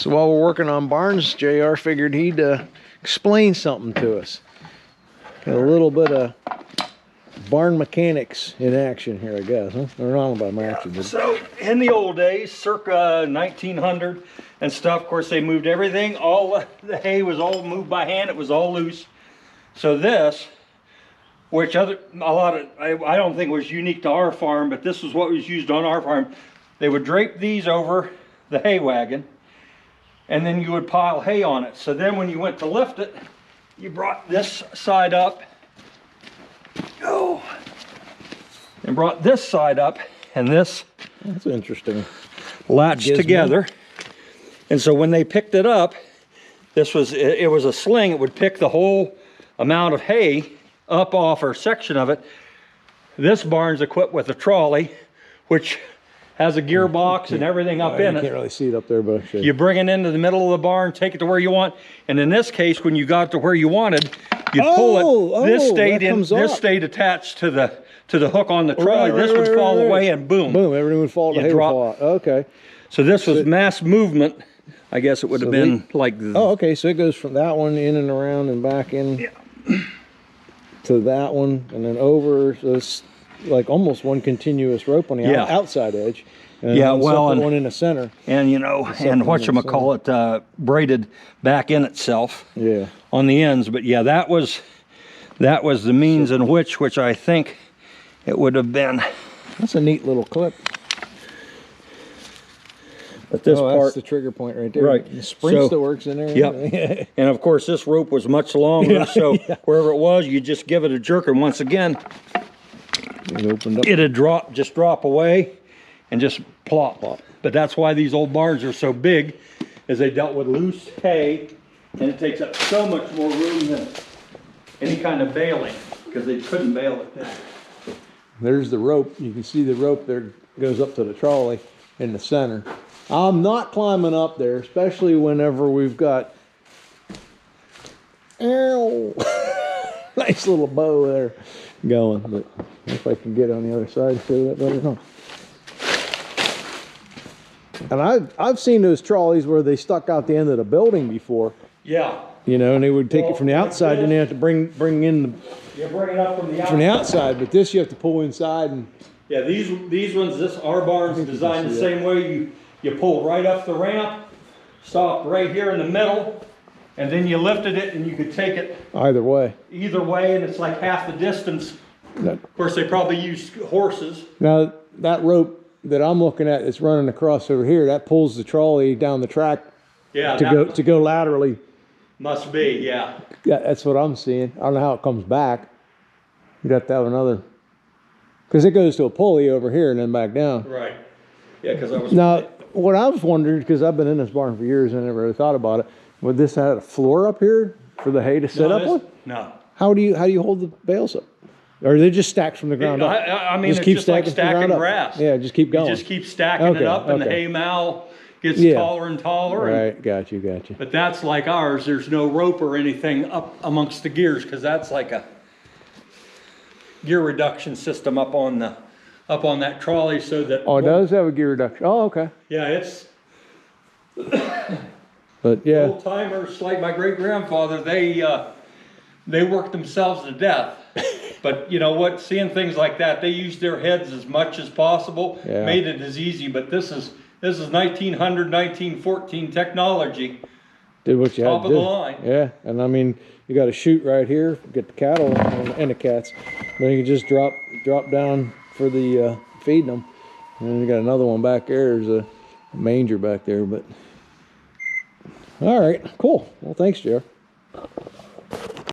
So while we're working on barns, JR figured he'd explain something to us. A little bit of barn mechanics in action here, I guess, huh? Or not about action. So in the old days, circa 1900 and stuff, of course they moved everything. All the hay was all moved by hand. It was all loose. So this, which I don't think was unique to our farm, but this was what was used on our farm. They would drape these over the hay wagon, and then you would pile hay on it. So then when you went to lift it, you brought this side up, and brought this side up, and this, that's interesting, latched together. And so when they picked it up, it was a sling. It would pick the whole amount of hay up off, or section of it. This barn's equipped with a trolley, which has a gearbox and everything up in it. You can't really see it up there, but you bring it into the middle of the barn, take it to where you want, and in this case, when you got to where you wanted, you pull it. This stayed attached to the hook on the trolley. This would fall away, and boom, everything would fall. The hay would fall out. Okay. So this was mass movement. I guess it would have been like. Oh, okay. So it goes from that one in and around and back in to that one, and then over. So it's like almost one continuous rope on the outside edge. And one in the center. And and whatchamacallit, braided back in itself. Yeah. On the ends, but yeah, that was the means in which I think it would have been. That's a neat little clip. But this part, that's the trigger point right there. Right. The spring still works in there. Yep. And of course, this rope was much longer, so wherever it was, you just give it a jerk, and once again, it opened up. It'd drop away, and just plop. But that's why these old barns are so big, is they dealt with loose hay, and it takes up so much more room than any kind of baling, because they couldn't bale it down. There's the rope. You can see the rope there goes up to the trolley in the center. I'm not climbing up there, especially whenever we've got nice little bow there going. But if I can get on the other side, show that better. Huh? And I've seen those trolleys where they stuck out the end of the building before. Yeah. And they would take it from the outside, and they have to bring in the. You bring it up from the outside. From the outside, but this you have to pull inside and. Yeah, these ones, our barn's designed the same way. You pull right up the ramp, stop right here in the middle, and then you lifted it, and you could take it either way, and it's like half the distance. Of course, they probably use horses. Now that rope that I'm looking at that's running across over here, that pulls the trolley down the track. Yeah. To go laterally. Must be, yeah. Yeah, that's what I'm seeing. I don't know how it comes back. You'd have to have another, because it goes to a pulley over here and then back down. Right. Yeah, because I was. Now, what I was wondering, because I've been in this barn for years and I never really thought about it, would this have a floor up here for the hay to sit up on? No. How do you hold the bales up? Or are they just stacked from the ground up? I mean, it's just like stacking grass. Yeah, just keep going. You just keep stacking it up, and the hay mow gets taller and taller. Right, got you. But that's like ours. There's no rope or anything up amongst the gears, because that's like a gear reduction system up on that trolley, so that. Oh, it does have a gear reduction. Oh, okay. Yeah, it's. But yeah. Old timers like my great grandfather, they worked themselves to death. But you know what? Seeing things like that, they used their heads as much as possible. Yeah. Made it as easy. But this is 1900, 1914 technology. Did what you had to do. Top of the line. Yeah, and I mean, you got a chute right here, get the cattle and the cats. Then you can just drop down for the feeding them. And then you got another one back there. There's a manger back there. But all right, cool. Well, thanks, Jeff.